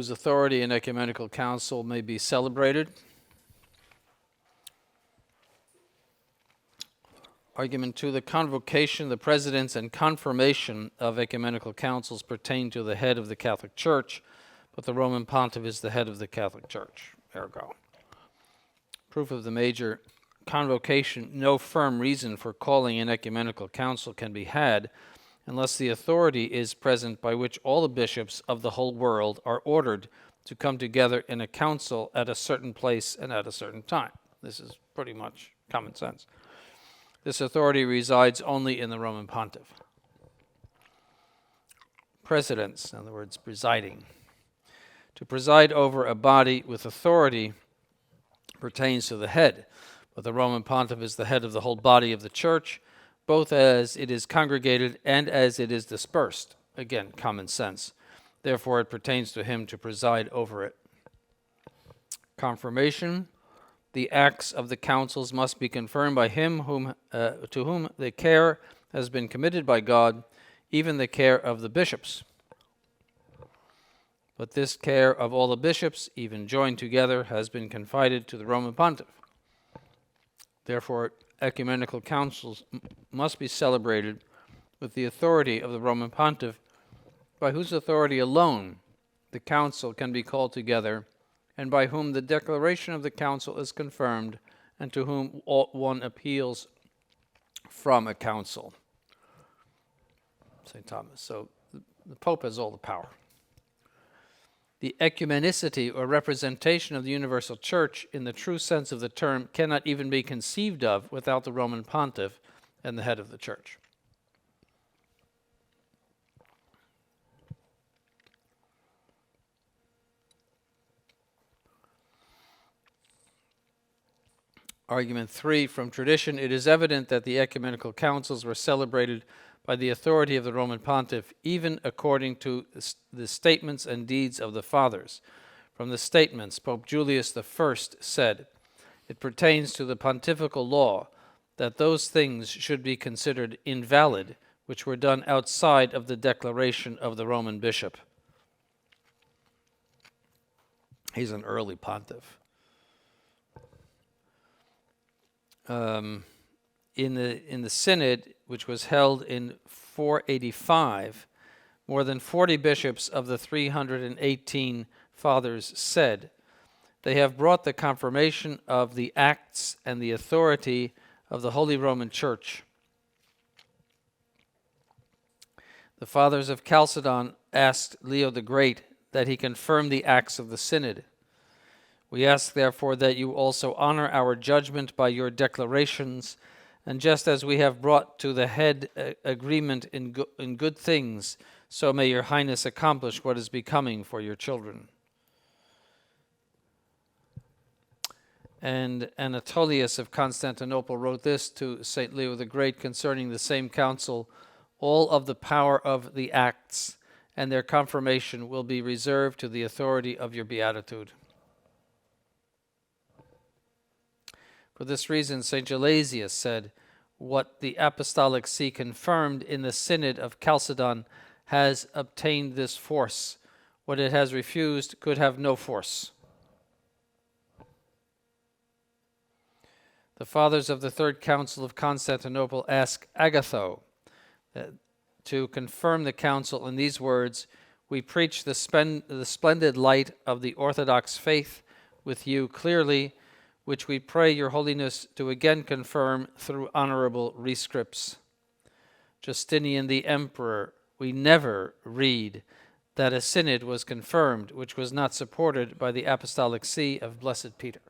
whose authority an ecumenical council may be celebrated. Argument 2, the convocation, the presidents, and confirmation of ecumenical councils pertain to the head of the Catholic Church, but the Roman Pontiff is the head of the Catholic Church, ergo. Proof of the major convocation, no firm reason for calling an ecumenical council can be had unless the authority is present by which all the bishops of the whole world are ordered to come together in a council at a certain place and at a certain time. This is pretty much common sense. This authority resides only in the Roman Pontiff. Presidents, in other words, presiding. To preside over a body with authority pertains to the head, but the Roman Pontiff is the head of the whole body of the Church, both as it is congregated and as it is dispersed. Again, common sense. Therefore, it pertains to him to preside over it. Confirmation. The acts of the councils must be confirmed by him to whom the care has been committed by God, even the care of the bishops. But this care of all the bishops, even joined together, has been confided to the Roman Pontiff. Therefore, ecumenical councils must be celebrated with the authority of the Roman Pontiff, by whose authority alone the council can be called together, and by whom the declaration of the council is confirmed, and to whom one appeals from a council. St. Thomas. So the Pope has all the power. The ecumenicity or representation of the universal Church in the true sense of the term cannot even be conceived of without the Roman Pontiff and the head of the Church. Argument 3, from tradition, it is evident that the ecumenical councils were celebrated by the authority of the Roman Pontiff, even according to the statements and deeds of the Fathers. From the statements, Pope Julius I said, it pertains to the pontifical law that those things should be considered invalid which were done outside of the declaration of the Roman bishop. He's an early pontiff. In the synod, which was held in 485, more than 40 bishops of the 318 fathers said, they have brought the confirmation of the acts and the authority of the Holy Roman Church. The fathers of Chalcedon asked Leo the Great that he confirm the acts of the synod. We ask, therefore, that you also honor our judgment by your declarations, and just as we have brought to the head agreement in good things, so may your Highness accomplish what is becoming for your children. And Anatolius of Constantinople wrote this to St. Leo the Great concerning the same council, all of the power of the acts and their confirmation will be reserved to the authority of your beatitude. For this reason, St. Gelasius said, what the Apostolic See confirmed in the Synod of Chalcedon has obtained this force. What it has refused could have no force. The fathers of the Third Council of Constantinople ask Agatho to confirm the council in these words, we preach the splendid light of the Orthodox faith with you clearly, which we pray your holiness to again confirm through honorable rescripts. Justinian the emperor, we never read that a synod was confirmed which was not supported by the apostolic see of Blessed Peter.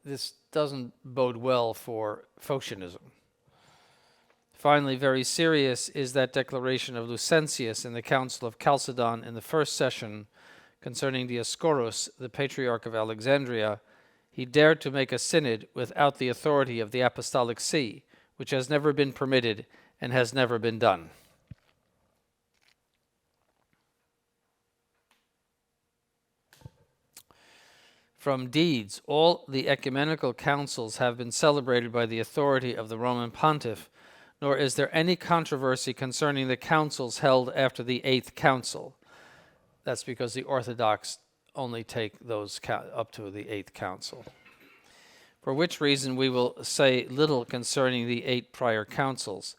This doesn't bode well for Phocianism. Finally, very serious is that declaration of Lucentius in the Council of Chalcedon in the first session concerning Dioscorus, the Patriarch of Alexandria. He dared to make a synod without the authority of the Apostolic See, which has never been permitted and has never been done. From deeds, all the ecumenical councils have been celebrated by the authority of the Roman Pontiff, nor is there any controversy concerning the councils held after the Eighth Council. That's because the Orthodox only take those up to the 8th council. For which reason we will say little concerning the 8 prior councils.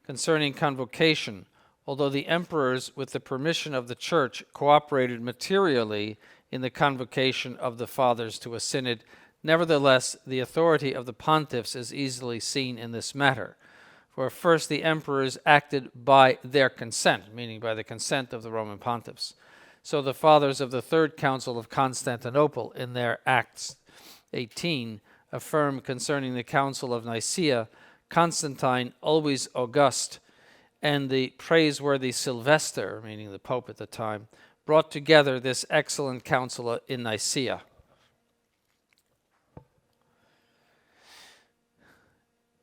Concerning convocation, although the emperors, with the permission of the Church, cooperated materially in the convocation of the fathers to a synod, nevertheless the authority of the pontiffs is easily seen in this matter. For first the emperors acted by their consent, meaning by the consent of the Roman pontiffs. So the fathers of the Third Council of Constantinople, in their Acts 18, affirm concerning the Council of Nicaea, Constantine, always august, and the praiseworthy Sylvester, meaning the Pope at the time, brought together this excellent council in Nicaea.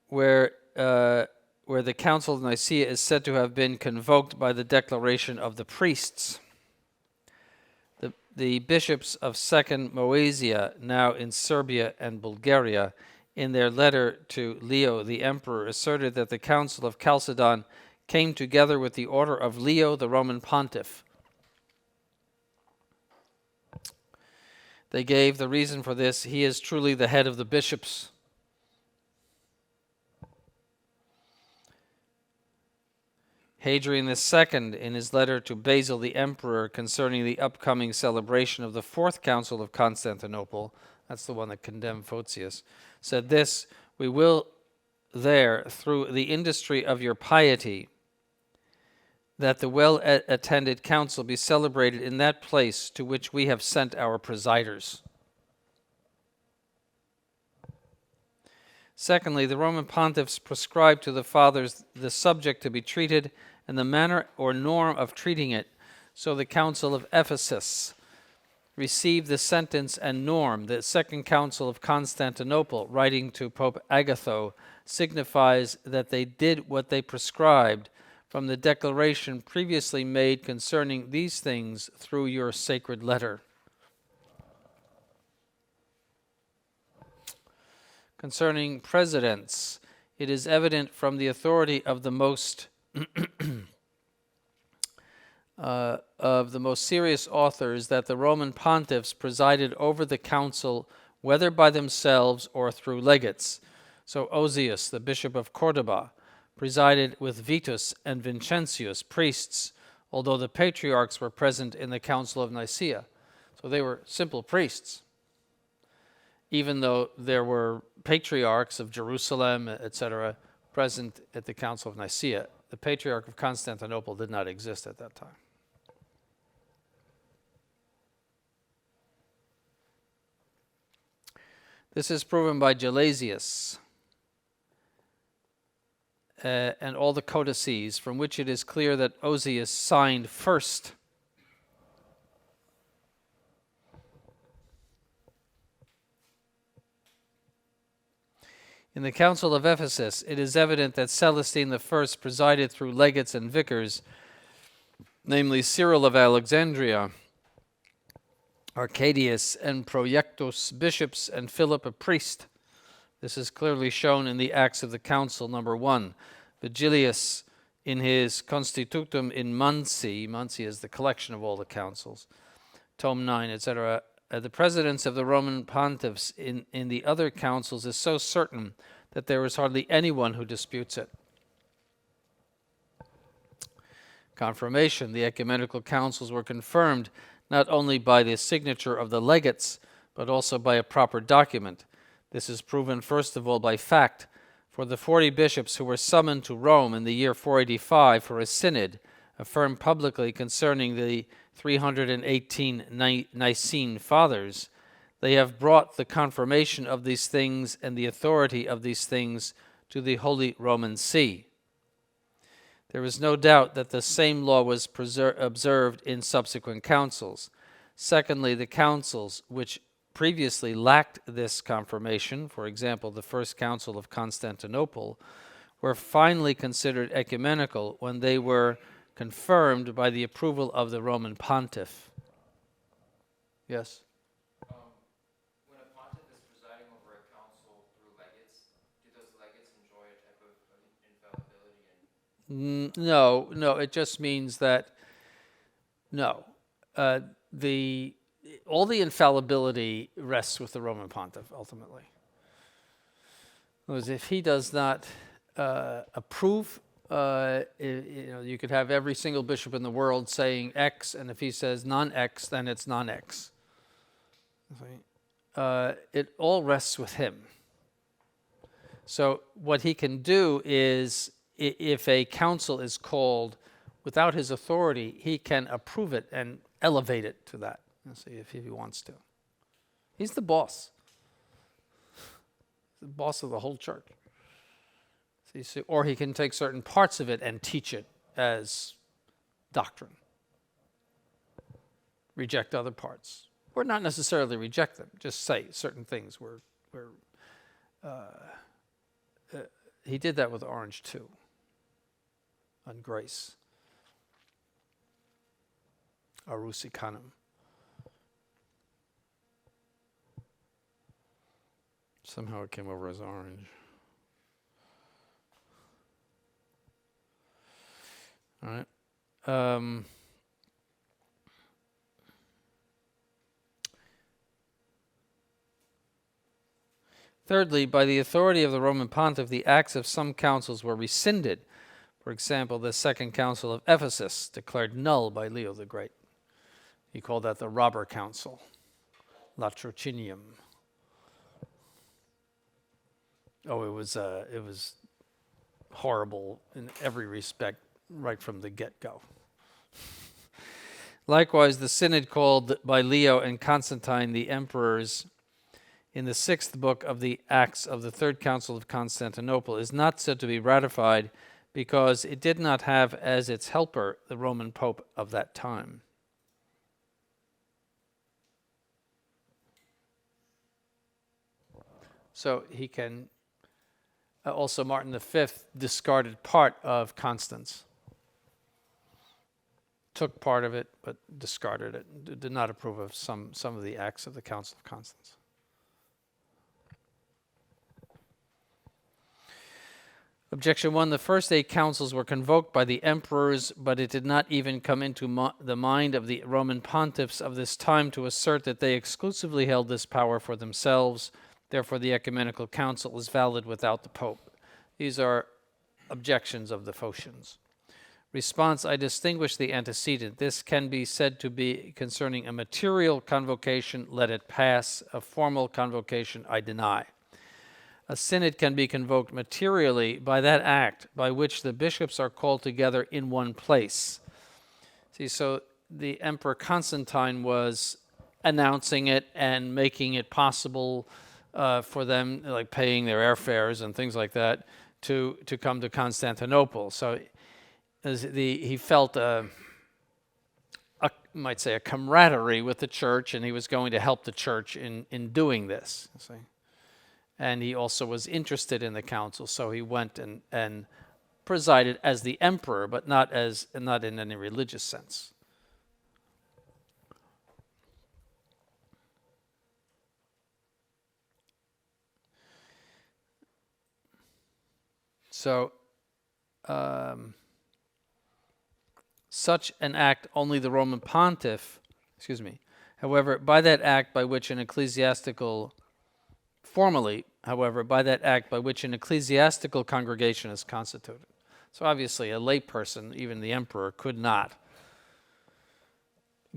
Where the Council of Nicaea is said to have been convoked by the declaration of the priests. The bishops of Second Moesia, now in Serbia and Bulgaria, in their letter to Leo the Emperor, asserted that the Council of Chalcedon came together with the order of Leo the Roman Pontiff. They gave the reason for this: he is truly the head of the bishops. Hadrian II, in his letter to Basil the Emperor concerning the upcoming celebration of the Fourth Council of Constantinople, that's the one that condemned Photius, said this: "We will there, through the industry of your piety, that the well-attended council be celebrated in that place to which we have sent our presiders." Secondly, the Roman pontiffs prescribed to the fathers the subject to be treated and the manner or norm of treating it. So the Council of Ephesus received the sentence and norm. The Second Council of Constantinople, writing to Pope Agatho, signifies that they did what they prescribed from the declaration previously made concerning these things through your sacred letter. Concerning presidents, it is evident from the authority of the most serious authors that the Roman pontiffs presided over the council, whether by themselves or through legates. So Osius, the bishop of Cordoba, presided with Vitus and Vincentius, priests, although the patriarchs were present in the Council of Nicaea. So they were simple priests, even though there were patriarchs of Jerusalem, etc., present at the Council of Nicaea. The Patriarch of Constantinople did not exist at that time. This is proven by Gelasius and all the codices, from which it is clear that Osius signed first. In the Council of Ephesus, it is evident that Celestine I presided through legates and vicars, namely Cyril of Alexandria, Arcadius and Projectus, bishops, and Philip, a priest. This is clearly shown in the Acts of the Council, number 1. Vigilius, in his Constitutum in Mansi, Mansi is the collection of all the councils, tome 9, etc., the presidents of the Roman pontiffs in the other councils is so certain that there is hardly anyone who disputes it. Confirmation. The ecumenical councils were confirmed not only by the signature of the legates, but also by a proper document. This is proven first of all by fact, for the 40 bishops who were summoned to Rome in the year 485 for a synod affirmed publicly concerning the 318 Nicene Fathers, they have brought the confirmation of these things and the authority of these things to the Holy Roman See. There is no doubt that the same law was observed in subsequent councils. Secondly, the councils which previously lacked this confirmation, for example, the First Council of Constantinople, were finally considered ecumenical when they were confirmed by the approval of the Roman pontiff. Yes? When a pontiff is presiding over a council through legates, do those legates enjoy a type of infallibility? No, it just means that, no. all the infallibility rests with the Roman Pontiff ultimately. In other words, if he does not approve, you could have every single bishop in the world saying X, and if he says non-X, then it's non-X. It all rests with him. So what he can do is, if a council is called without his authority, he can approve it and elevate it to that, if he wants to. He's the boss. The boss of the whole church. Or he can take certain parts of it and teach it as doctrine. Reject other parts. Or not necessarily reject them, just say certain things where he did that with Orange too, on grace. Arusicanum. Somehow it came over as orange. All right. Thirdly, by the authority of the Roman Pontiff, the acts of some councils were rescinded. For example, the Second Council of Ephesus, declared null by Leo the Great. He called that the Robber Council, Latrocinium. Oh, it was horrible in every respect, right from the get-go. Likewise, the synod called by Leo and Constantine the emperors in the 6th book of the Acts of the Third Council of Constantinople is not said to be ratified because it did not have as its helper the Roman Pope of that time. So he can, also Martin V discarded part of Constance. Took part of it, but discarded it. Did not approve of some of the acts of the Council of Constance. Objection 1, the first 8 councils were convoked by the emperors, but it did not even come into the mind of the Roman pontiffs of this time to assert that they exclusively held this power for themselves. Therefore, the Ecumenical Council is valid without the Pope. These are objections of the Phocians. Response, I distinguish the antecedent. This can be said to be concerning a material convocation, let it pass. A formal convocation, I deny. A synod can be convoked materially by that act by which the bishops are called together in one place. See, so the Emperor Constantine was announcing it and making it possible for them, like paying their airfares and things like that, to come to Constantinople. So he felt might say a camaraderie with the church, and he was going to help the church in doing this. See? And he also was interested in the council, so he went and presided as the emperor, but not in any religious sense. So, such an act only the Roman pontiff, however, by that act by which an ecclesiastical congregation is constituted. So obviously a layperson, even the emperor, could not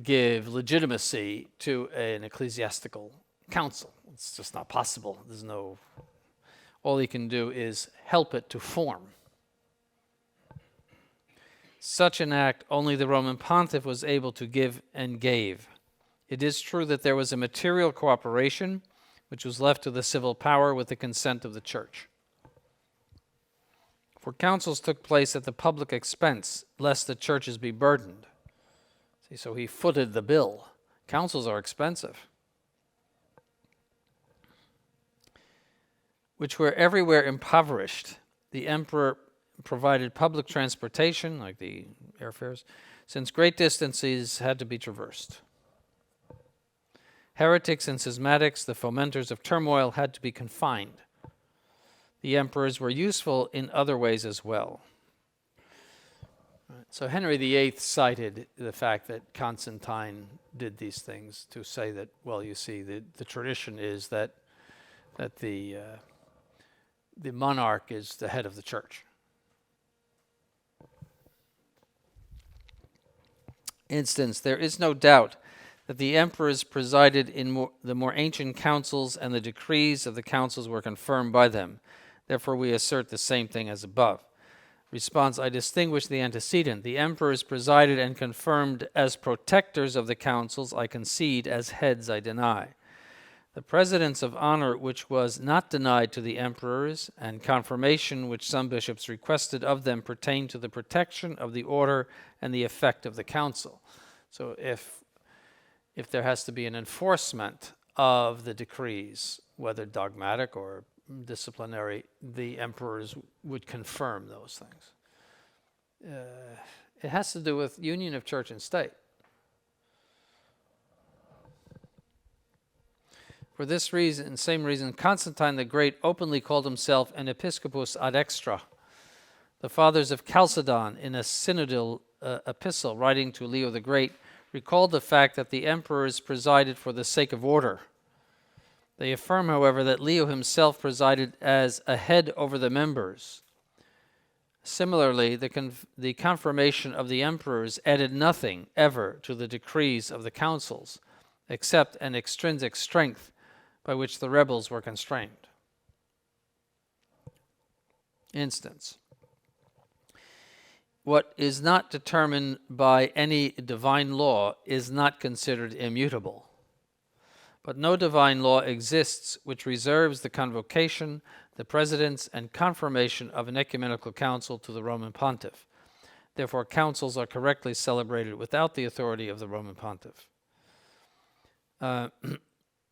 give legitimacy to an ecclesiastical council. It's just not possible. All he can do is help it to form. Such an act only the Roman pontiff was able to give and gave. It is true that there was a material cooperation which was left to the civil power with the consent of the church. For councils took place at the public expense, lest the churches be burdened. See, so he footed the bill. Councils are expensive. Which were everywhere impoverished. The emperor provided public transportation, like the airfares, since great distances had to be traversed. Heretics and schismatics, the fomenters of turmoil, had to be confined. The emperors were useful in other ways as well. So Henry VIII cited the fact that Constantine did these things to say that, well, you see, the tradition is that the monarch is the head of the church. Instance, there is no doubt that the emperors presided in the more ancient councils, and the decrees of the councils were confirmed by them. Therefore, we assert the same thing as above. Response, I distinguish the antecedent. The emperors presided and confirmed as protectors of the councils, I concede; as heads, I deny. The precedence of honor which was not denied to the emperors, and confirmation which some bishops requested of them, pertain to the protection of the order and the effect of the council. So if there has to be an enforcement of the decrees, whether dogmatic or disciplinary, the emperors would confirm those things. It has to do with union of church and state. For this reason, same reason, Constantine the Great openly called himself an episcopus ad extra. The fathers of Chalcedon, in a synodal epistle writing to Leo the Great, recalled the fact that the emperors presided for the sake of order. They affirm, however, that Leo himself presided as a head over the members. Similarly, the confirmation of the emperors added nothing ever to the decrees of the councils, except an extrinsic strength by which the rebels were constrained. Instance, what is not determined by any divine law is not considered immutable. But no divine law exists which reserves the convocation, the presidents, and confirmation of an ecumenical council to the Roman pontiff. Therefore, councils are correctly celebrated without the authority of the Roman pontiff.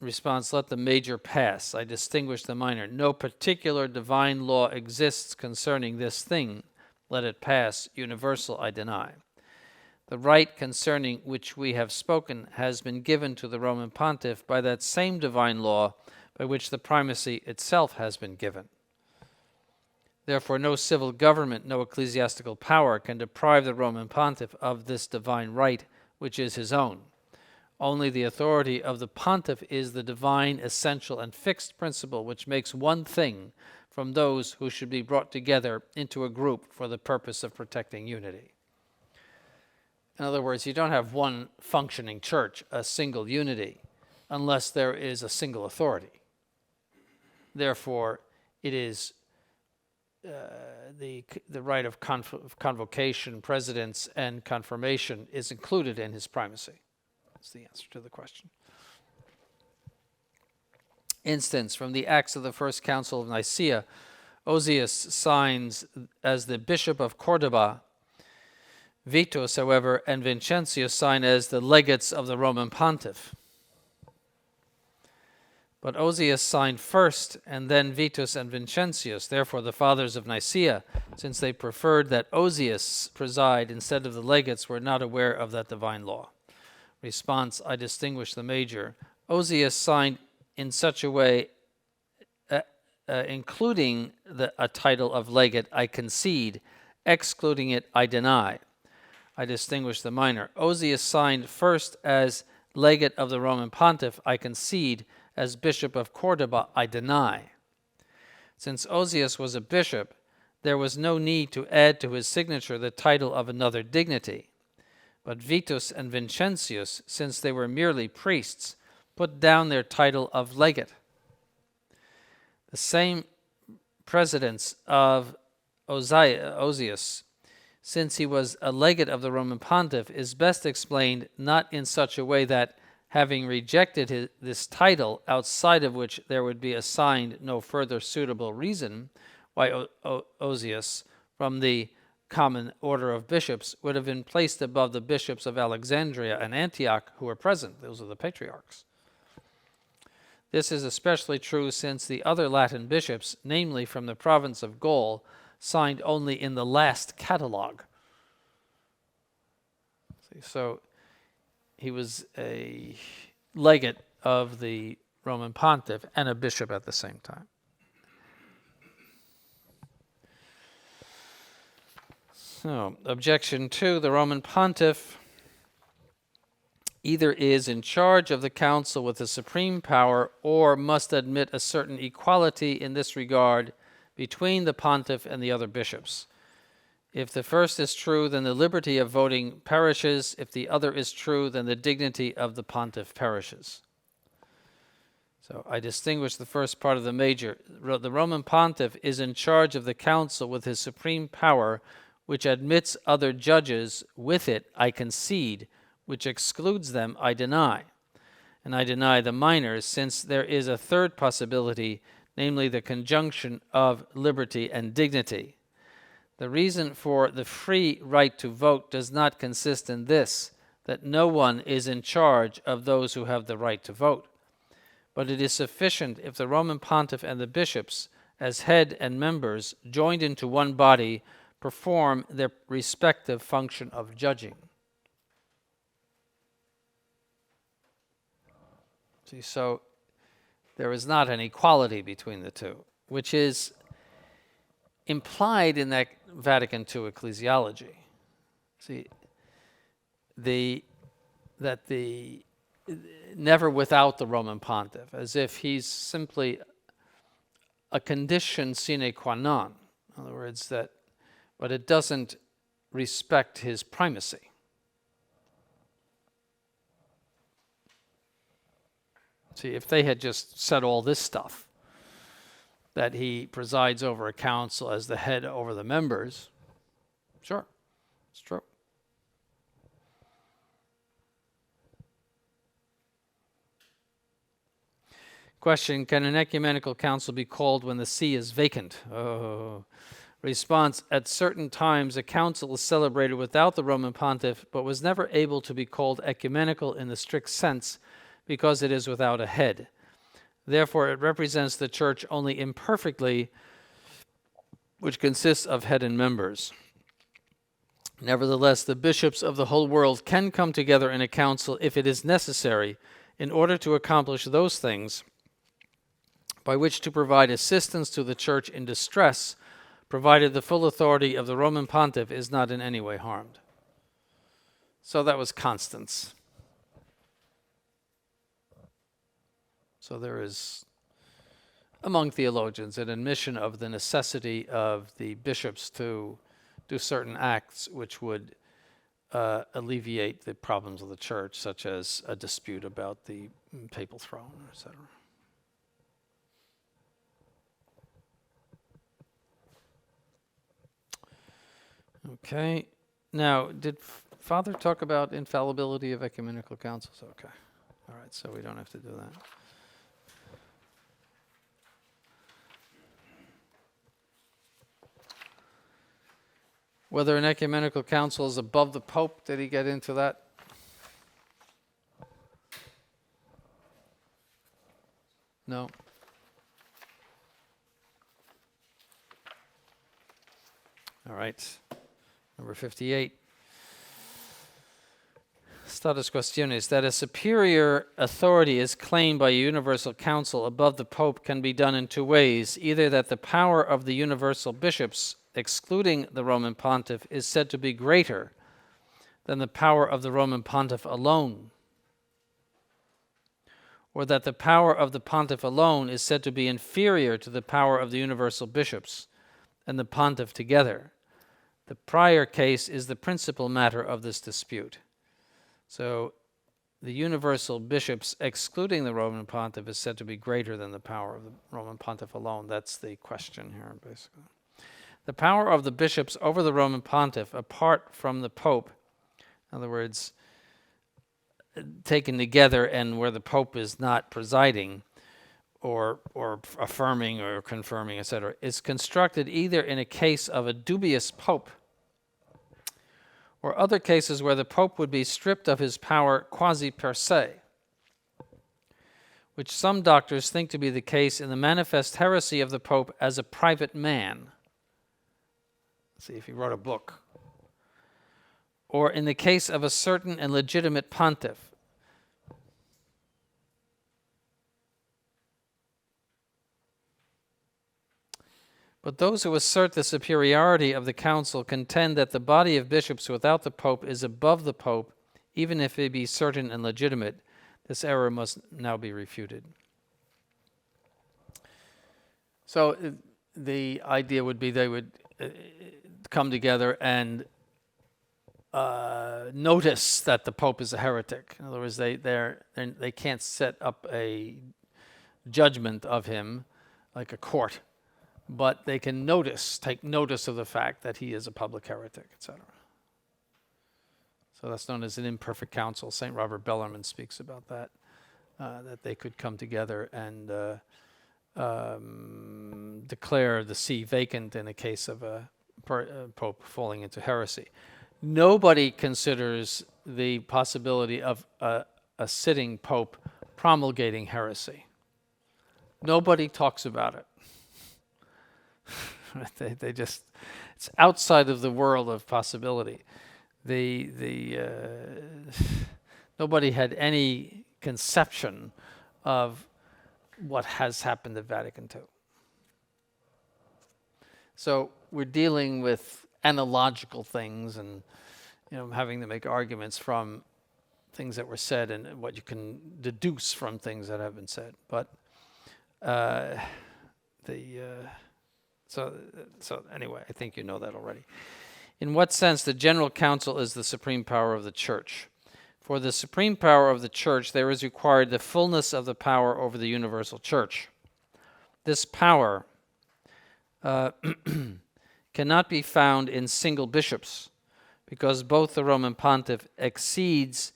Response, let the major pass. I distinguish the minor. No particular divine law exists concerning this thing. Let it pass. Universal, I deny. The right concerning which we have spoken has been given to the Roman pontiff by that same divine law by which the primacy itself has been given. Therefore, no civil government, no ecclesiastical power can deprive the Roman pontiff of this divine right, which is his own. Only the authority of the pontiff is the divine, essential, and fixed principle which makes one thing from those who should be brought together into a group for the purpose of protecting unity. In other words, you don't have one functioning church, a single unity, unless there is a single authority. Therefore, it is the right of convocation, presidents, and confirmation is included in his primacy. That's the answer to the question. Instance, from the Acts of the First Council of Nicaea, Osius signs as the Bishop of Cordoba. Vitus, however, and Vincentius sign as the legates of the Roman pontiff. But Osius signed first, and then Vitus and Vincentius. Therefore, the fathers of Nicaea, since they preferred that Osius preside instead of the legates, were not aware of that divine law. Response, I distinguish the major. Osius signed in such a way, including a title of legate, I concede; excluding it, I deny. I distinguish the minor. Osius signed first as legate of the Roman pontiff, I concede; as bishop of Cordoba, I deny. Since Osius was a bishop, there was no need to add to his signature the title of another dignity. But Vitus and Vincentius, since they were merely priests, put down their title of legate. The same precedence of Osius, since he was a legate of the Roman pontiff, is best explained not in such a way that, having rejected this title, outside of which there would be assigned no further suitable reason why Osius, from the common order of bishops, would have been placed above the bishops of Alexandria and Antioch who were present. Those are the patriarchs. This is especially true since the other Latin bishops, namely from the province of Gaul, signed only in the last catalogue. So he was a legate of the Roman pontiff and a bishop at the same time. So, objection 2, the Roman Pontiff either is in charge of the council with the supreme power or must admit a certain equality in this regard between the pontiff and the other bishops. If the first is true, then the liberty of voting perishes. If the other is true, then the dignity of the pontiff perishes. So I distinguish the first part of the major. The Roman pontiff is in charge of the council with his supreme power, which admits other judges. With it, I concede. Which excludes them, I deny. And I deny the minors, since there is a third possibility, namely the conjunction of liberty and dignity. The reason for the free right to vote does not consist in this, that no one is in charge of those who have the right to vote. But it is sufficient if the Roman Pontiff and the bishops, as head and members, joined into one body, perform their respective function of judging. See, so there is not an equality between the two, which is implied in that Vatican II ecclesiology. See, never without the Roman Pontiff, as if he's simply a condition sine qua non. In other words, but it doesn't respect his primacy. See, if they had just said all this stuff, that he presides over a council as the head over the members, sure, it's true. Question, can an ecumenical council be called when the see is vacant? Oh. Response, at certain times a council is celebrated without the Roman Pontiff, but was never able to be called ecumenical in the strict sense because it is without a head. Therefore, it represents the church only imperfectly, which consists of head and members. Nevertheless, the bishops of the whole world can come together in a council if it is necessary in order to accomplish those things by which to provide assistance to the church in distress, provided the full authority of the Roman Pontiff is not in any way harmed. So that was Constance. So there is, among theologians, an admission of the necessity of the bishops to do certain acts which would alleviate the problems of the church, such as a dispute about the papal throne, etc. Okay. Now, did Father talk about infallibility of ecumenical councils? Okay. All right, so we don't have to do that. Whether an ecumenical council is above the Pope, did he get into that? No. All right. Number 58. Status questionis, that a superior authority is claimed by a universal council above the Pope can be done in two ways. Either that the power of the universal bishops, excluding the Roman Pontiff, is said to be greater than the power of the Roman Pontiff alone, or that the power of the Pontiff alone is said to be inferior to the power of the universal bishops and the Pontiff together. The prior case is the principal matter of this dispute. So the universal bishops, excluding the Roman Pontiff, is said to be greater than the power of the Roman Pontiff alone. That's the question here, basically. The power of the bishops over the Roman Pontiff, apart from the Pope, in other words, taken together and where the Pope is not presiding or affirming or confirming, etc., is constructed either in a case of a dubious Pope or other cases where the Pope would be stripped of his power quasi per se, which some doctors think to be the case in the manifest heresy of the Pope as a private man. See if he wrote a book. Or in the case of a certain and legitimate pontiff. But those who assert the superiority of the council contend that the body of bishops without the pope is above the pope, even if it be certain and legitimate. This error must now be refuted. So the idea would be they would come together and notice that the pope is a heretic. In other words, they can't set up a judgment of him like a court, but they can take notice of the fact that he is a public heretic, etc. So that's known as an imperfect council. St. Robert Bellarmine speaks about that, that they could come together and declare the see vacant in a case of a pope falling into heresy. Nobody considers the possibility of a sitting pope promulgating heresy. Nobody talks about it. they just, it's outside of the world of possibility. Nobody had any conception of what has happened at Vatican II. So we're dealing with analogical things and having to make arguments from things that were said and what you can deduce from things that have been said. But so anyway, I think you know that already. In what sense the General Council is the supreme power of the Church? For the supreme power of the Church, there is required the fullness of the power over the universal Church. This power cannot be found in single bishops, because both the Roman Pontiff exceeds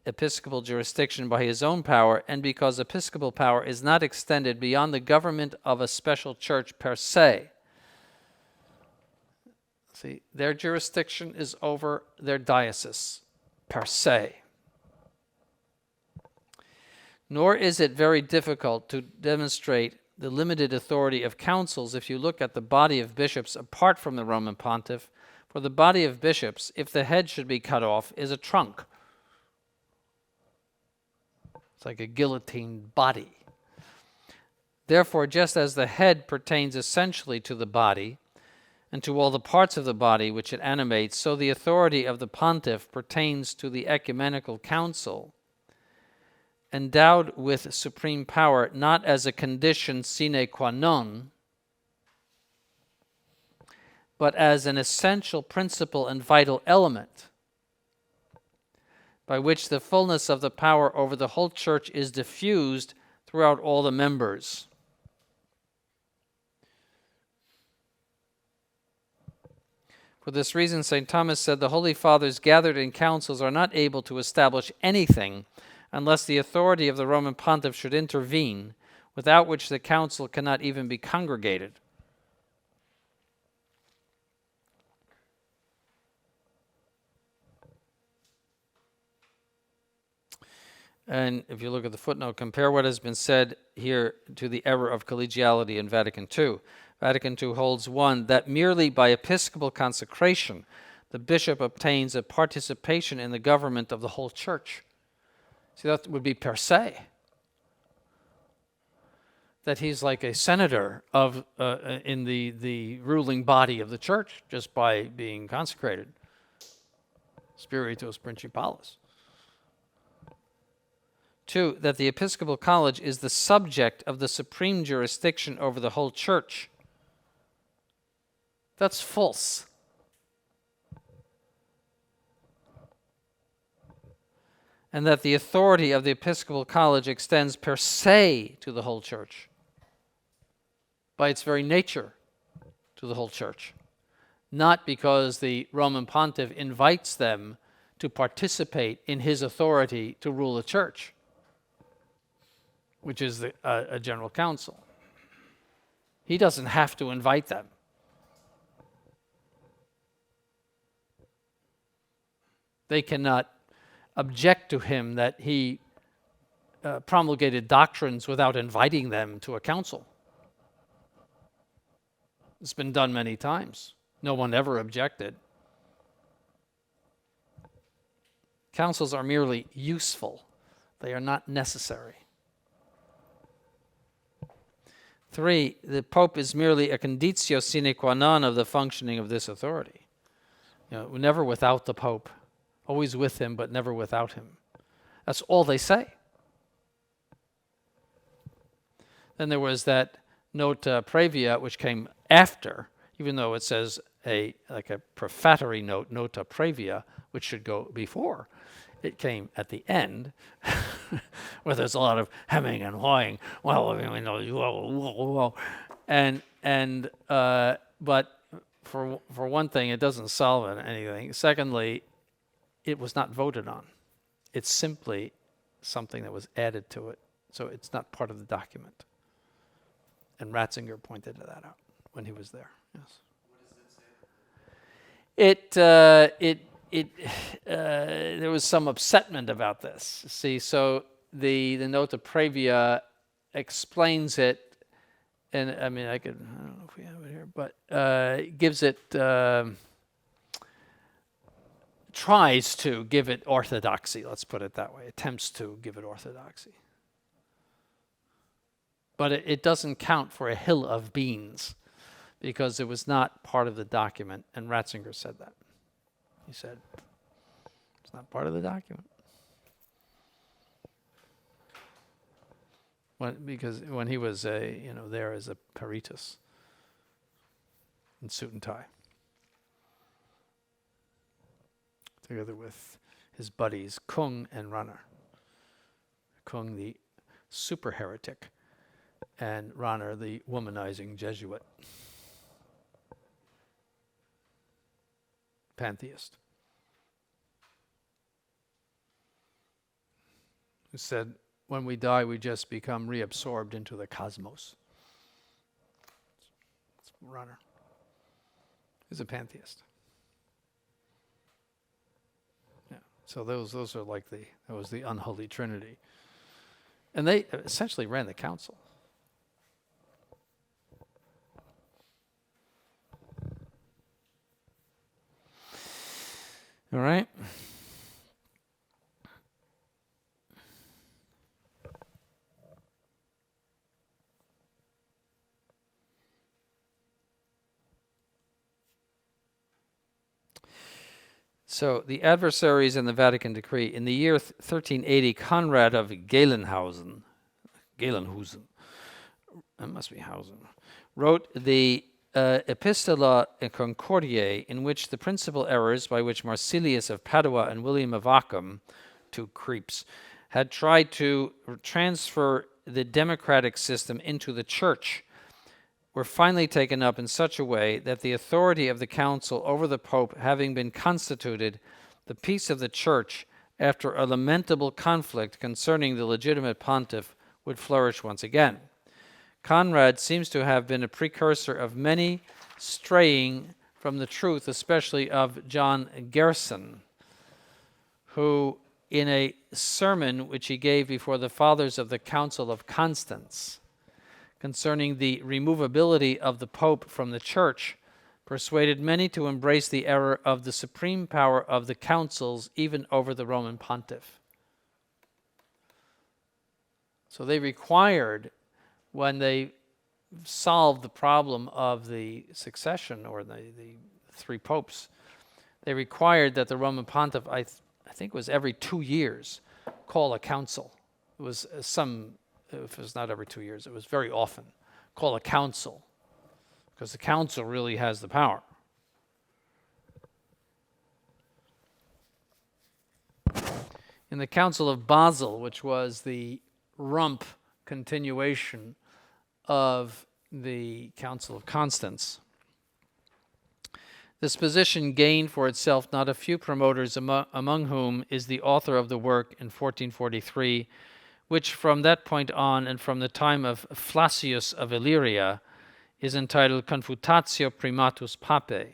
episcopal jurisdiction by his own power, and because episcopal power is not extended beyond the government of a special church per se. See, their jurisdiction is over their diocese per se. Nor is it very difficult to demonstrate the limited authority of councils if you look at the body of bishops apart from the Roman Pontiff. For the body of bishops, if the head should be cut off, is a trunk. It's like a guillotine body. Therefore, just as the head pertains essentially to the body and to all the parts of the body which it animates, so the authority of the pontiff pertains to the Ecumenical Council, endowed with supreme power, not as a condition sine qua non, but as an essential principle and vital element by which the fullness of the power over the whole church is diffused throughout all the members. For this reason, St. Thomas said, the Holy Fathers gathered in councils are not able to establish anything unless the authority of the Roman Pontiff should intervene, without which the council cannot even be congregated. And if you look at the footnote, compare what has been said here to the error of collegiality in Vatican II. Vatican II holds, 1, that merely by episcopal consecration the bishop obtains a participation in the government of the whole church. See, that would be per se. That he's like a senator of in the ruling body of the church just by being consecrated. Spiritus Principalis. 2, that the Episcopal College is the subject of the supreme jurisdiction over the whole church. That's false. And that the authority of the Episcopal College extends per se to the whole church, by its very nature to the whole church, not because the Roman Pontiff invites them to participate in his authority to rule the church, which is a general council. He doesn't have to invite them. They cannot object to him that he promulgated doctrines without inviting them to a council. It's been done many times. No one ever objected. Councils are merely useful. They are not necessary. 3, the Pope is merely a conditio sine qua non of the functioning of this authority. Never without the Pope, always with him, but never without him. That's all they say. Then there was that nota previa, which came after, even though it says like a prefatory note, nota previa, which should go before. It came at the end, where there's a lot of hemming and hawing. But for one thing, it doesn't solve anything. Secondly, it was not voted on. It's simply something that was added to it, so it's not part of the document. And Ratzinger pointed that out when he was there. Yes. What does it say? There was some upsetment about this. See, so the nota previa explains it, and I don't know if we have it here, but gives it, tries to give it orthodoxy. Let's put it that way. Attempts to give it orthodoxy. But it doesn't count for a hill of beans because it was not part of the document, and Ratzinger said that. He said, it's not part of the document. Because when he was there as a peritus in suit and tie, together with his buddies Kung and Runner. Kung, the super heretic, and Runner, the womanizing Jesuit. Pantheist. Who said, when we die, we just become reabsorbed into the cosmos. It's Runner. He's a pantheist. Yeah. So those are like that was the unholy trinity. And they essentially ran the council. All right. So the adversaries in the Vatican decree. In the year 1380, Conrad of Galenhausen, that must be Hausen, wrote the Epistola Concordiae, in which the principal errors by which Marsilius of Padua and William of Ockham, two creeps, had tried to transfer the democratic system into the church, were finally taken up in such a way that the authority of the council over the Pope having been constituted, the peace of the church, after a lamentable conflict concerning the legitimate pontiff, would flourish once again. Conrad seems to have been a precursor of many straying from the truth, especially of John Gerson, who, in a sermon which he gave before the fathers of the Council of Constance, concerning the removability of the Pope from the Church, persuaded many to embrace the error of the supreme power of the councils even over the Roman pontiff. So they required, when they solved the problem of the succession, or the three popes, they required that the Roman pontiff, I think it was every 2 years, call a council. It was if it was not every 2 years, it was very often, call a council, because the council really has the power. In the Council of Basel, which was the rump continuation of the Council of Constance, this position gained for itself not a few promoters, among whom is the author of the work in 1443, which from that point on and from the time of Flacius of Illyria is entitled Confutatio Primatus Papae.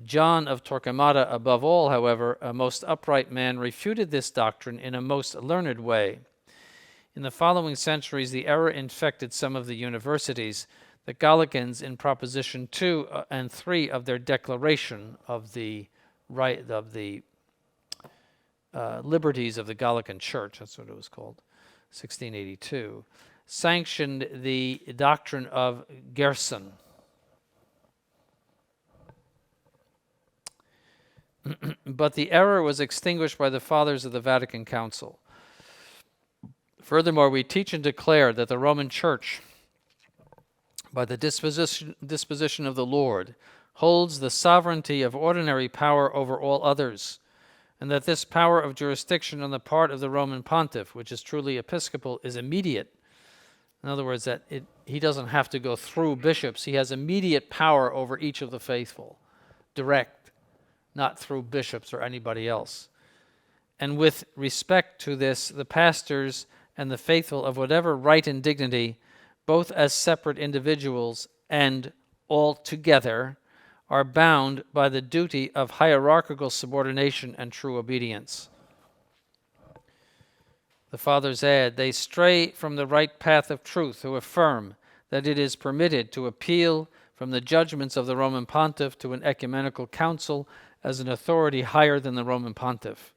John of Torquemada, above all, however, a most upright man, refuted this doctrine in a most learned way. In the following centuries, the error infected some of the universities. The Gallicans, in Proposition 2 and 3 of their Declaration of the liberties of the Gallican Church, that's what it was called, 1682, sanctioned the doctrine of Gerson. But the error was extinguished by the Fathers of the Vatican Council. Furthermore, we teach and declare that the Roman Church, by the disposition of the Lord, holds the sovereignty of ordinary power over all others, and that this power of jurisdiction on the part of the Roman Pontiff, which is truly episcopal, is immediate. In other words, that he doesn't have to go through bishops. He has immediate power over each of the faithful, direct, not through bishops or anybody else. And with respect to this, the pastors and the faithful of whatever right and dignity, both as separate individuals and all together, are bound by the duty of hierarchical subordination and true obedience. The Fathers add, they stray from the right path of truth who affirm that it is permitted to appeal from the judgments of the Roman Pontiff to an ecumenical council as an authority higher than the Roman Pontiff.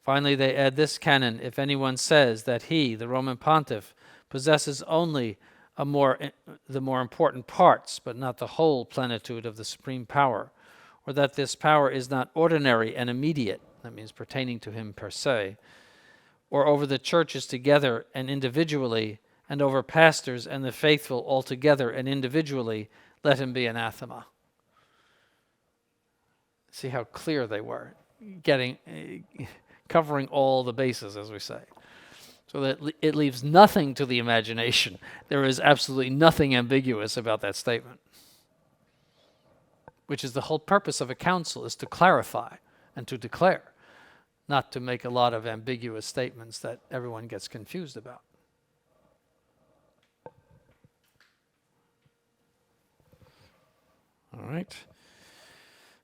Finally, they add this canon, if anyone says that he, the Roman Pontiff, possesses only the more important parts, but not the whole plenitude of the supreme power, or that this power is not ordinary and immediate, that means pertaining to him per se, or over the churches together and individually, and over pastors and the faithful altogether and individually, let him be anathema. See how clear they were, covering all the bases, as we say. So that it leaves nothing to the imagination. There is absolutely nothing ambiguous about that statement, which is the whole purpose of a council, is to clarify and to declare, not to make a lot of ambiguous statements that everyone gets confused about. All right.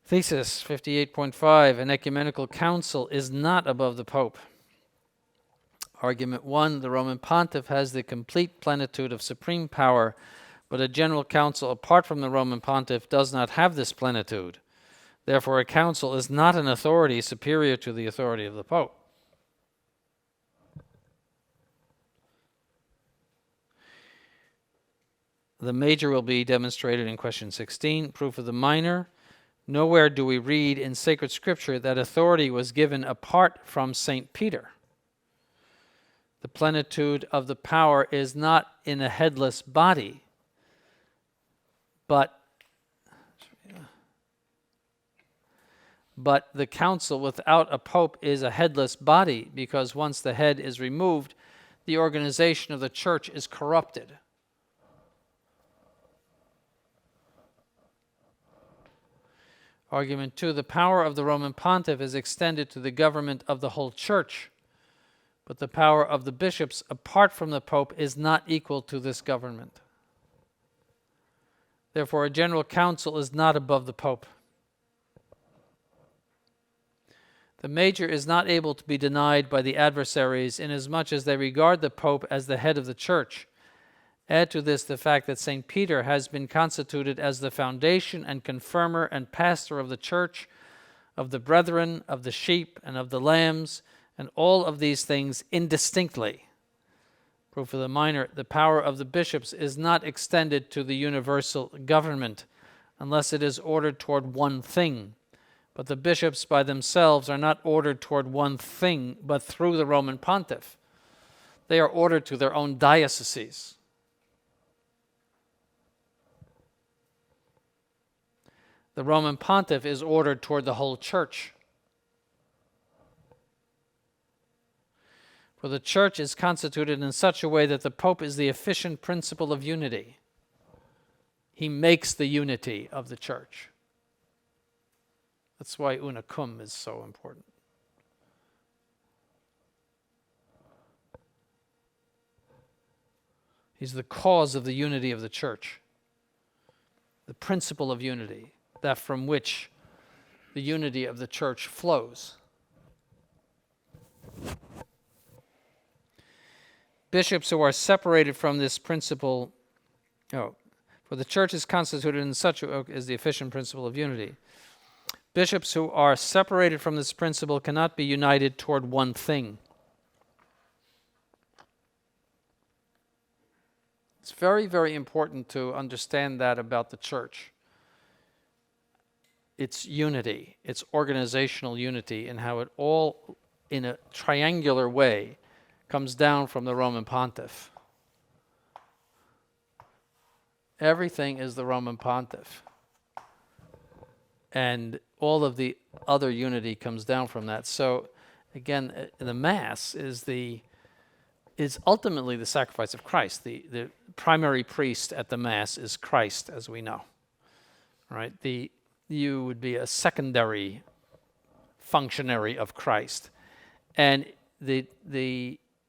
Thesis 58.5, an ecumenical council is not above the Pope. Argument 1, the Roman Pontiff has the complete plenitude of supreme power, but a general council apart from the Roman Pontiff does not have this plenitude. Therefore, a council is not an authority superior to the authority of the Pope. The major will be demonstrated in question 16. Proof of the minor. Nowhere do we read in sacred scripture that authority was given apart from St. Peter. The plenitude of the power is not in a headless body, but the council without a pope is a headless body, because once the head is removed, the organization of the church is corrupted. Argument 2, the power of the Roman Pontiff is extended to the government of the whole church, but the power of the bishops apart from the Pope is not equal to this government. Therefore, a general council is not above the Pope. The major is not able to be denied by the adversaries, inasmuch as they regard the Pope as the head of the church. Add to this the fact that St. Peter has been constituted as the foundation and confirmer and pastor of the church, of the brethren, of the sheep, and of the lambs, and all of these things indistinctly. Proof of the minor, the power of the bishops is not extended to the universal government, unless it is ordered toward one thing. But the bishops by themselves are not ordered toward one thing, but through the Roman Pontiff. They are ordered to their own dioceses. The Roman Pontiff is ordered toward the whole church. For the church is constituted in such a way that the Pope is the efficient principle of unity. He makes the unity of the church. That's why una cum is so important. He's the cause of the unity of the church, the principle of unity, that from which the unity of the church flows. Bishops who are separated from this principle, for the church is constituted in such a way as the efficient principle of unity. Bishops who are separated from this principle cannot be united toward one thing. It's very, very important to understand that about the church. It's unity, it's organizational unity, and how it all, in a triangular way, comes down from the Roman Pontiff. Everything is the Roman Pontiff. And all of the other unity comes down from that. So, again, the Mass is ultimately the sacrifice of Christ. The primary priest at the Mass is Christ, as we know. Right? You would be a secondary functionary of Christ. And the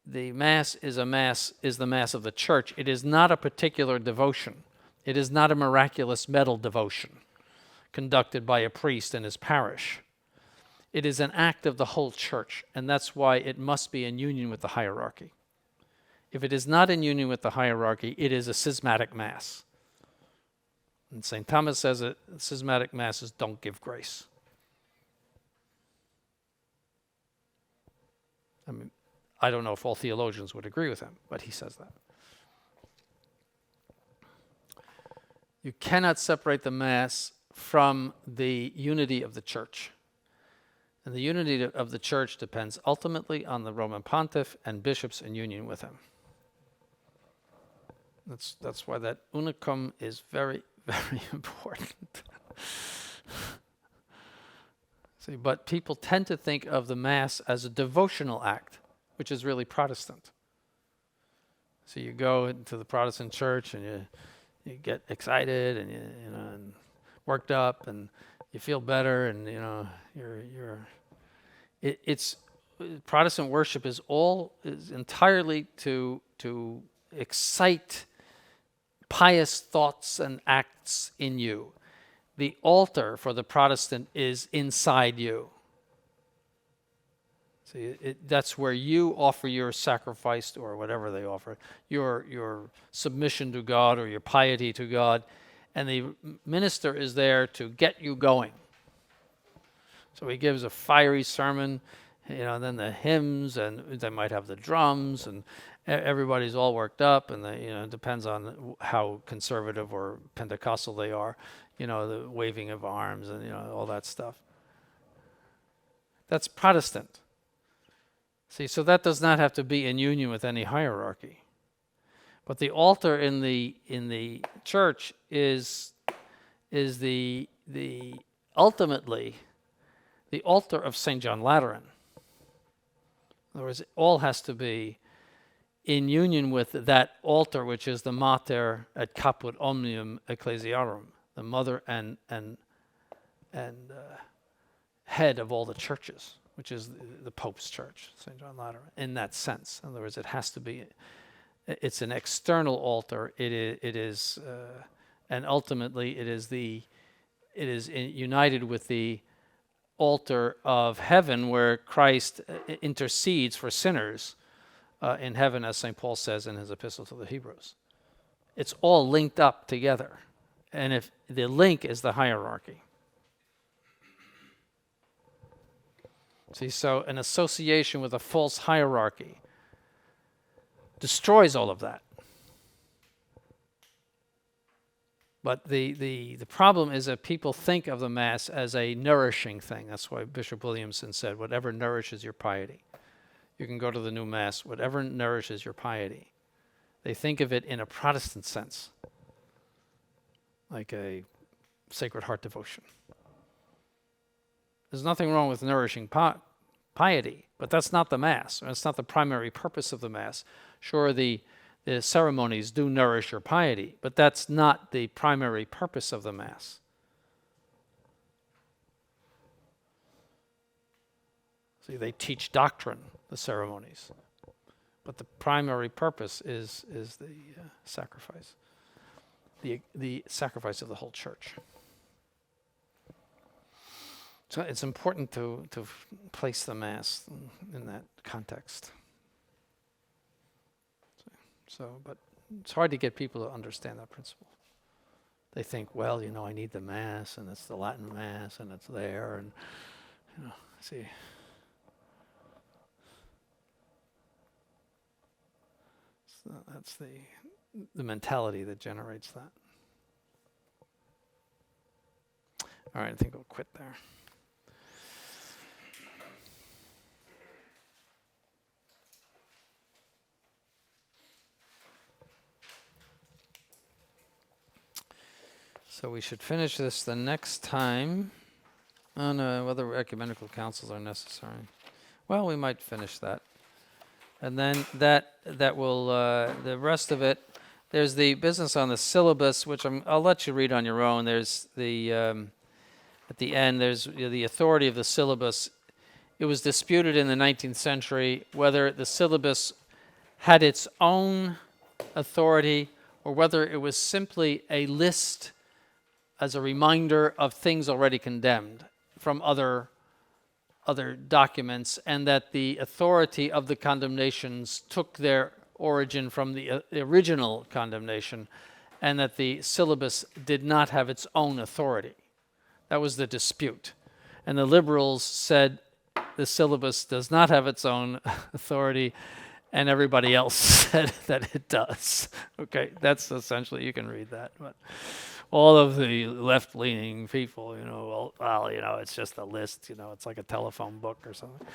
Mass is the Mass of the Church. It is not a particular devotion. It is not a miraculous medal devotion conducted by a priest in his parish. It is an act of the whole church, and that's why it must be in union with the hierarchy. If it is not in union with the hierarchy, it is a schismatic Mass. And St. Thomas says it, schismatic Masses don't give grace. I mean, I don't know if all theologians would agree with him, but he says that. You cannot separate the Mass from the unity of the church. And the unity of the church depends ultimately on the Roman Pontiff and bishops in union with him. That's why that unicum is very, very important. See, but people tend to think of the Mass as a devotional act, which is really Protestant. So you go into the Protestant church and you get excited and you know and worked up and you feel better and you know it's Protestant worship is entirely to excite pious thoughts and acts in you. The altar for the Protestant is inside you. See, that's where you offer your sacrifice or whatever they offer, your submission to God or your piety to God, and the minister is there to get you going. So he gives a fiery sermon, you know, and then the hymns, and they might have the drums, and everybody's all worked up, and it depends on how conservative or Pentecostal they are, you know, the waving of arms and all that stuff. That's Protestant. See, so that does not have to be in union with any hierarchy. But the altar in the church is the ultimately the altar of St. John Lateran. In other words, it all has to be in union with that altar, which is the mater et caput omnium ecclesiarum, the mother and head of all the churches, which is the Pope's church, St. John Lateran, in that sense. In other words, it has to be, it's an external altar. It is, and ultimately it is united with the altar of heaven where Christ intercedes for sinners in heaven, as St. Paul says in his epistle to the Hebrews. It's all linked up together. And if the link is the hierarchy. See, so an association with a false hierarchy destroys all of that. But the problem is that people think of the Mass as a nourishing thing. That's why Bishop Williamson said, whatever nourishes your piety. You can go to the new Mass, whatever nourishes your piety. They think of it in a Protestant sense, like a Sacred Heart devotion. There's nothing wrong with nourishing piety, but that's not the Mass. That's not the primary purpose of the Mass. Sure, the ceremonies do nourish your piety, but that's not the primary purpose of the Mass. See, they teach doctrine, the ceremonies, but the primary purpose is the sacrifice, the sacrifice of the whole church. So it's important to place the Mass in that context. But it's hard to get people to understand that principle. They think, well, I need the Mass, and it's the Latin Mass, and it's there, and see. So the mentality that generates that. All right, I think we'll quit there. So we should finish this the next time on whether ecumenical councils are necessary. Well, we might finish that. And then that will, the rest of it, there's the business on the syllabus, which I'll let you read on your own. There's the, at the end, there's the authority of the syllabus. It was disputed in the 19th century whether the syllabus had its own authority or whether it was simply a list as a reminder of things already condemned from other documents, and that the authority of the condemnations took their origin from the original condemnation, and that the syllabus did not have its own authority. That was the dispute. And the liberals said the syllabus does not have its own authority, and everybody else said that it does. Okay, that's essentially, you can read that. But all of the left-leaning people, well, it's just a list, it's like a telephone book or something.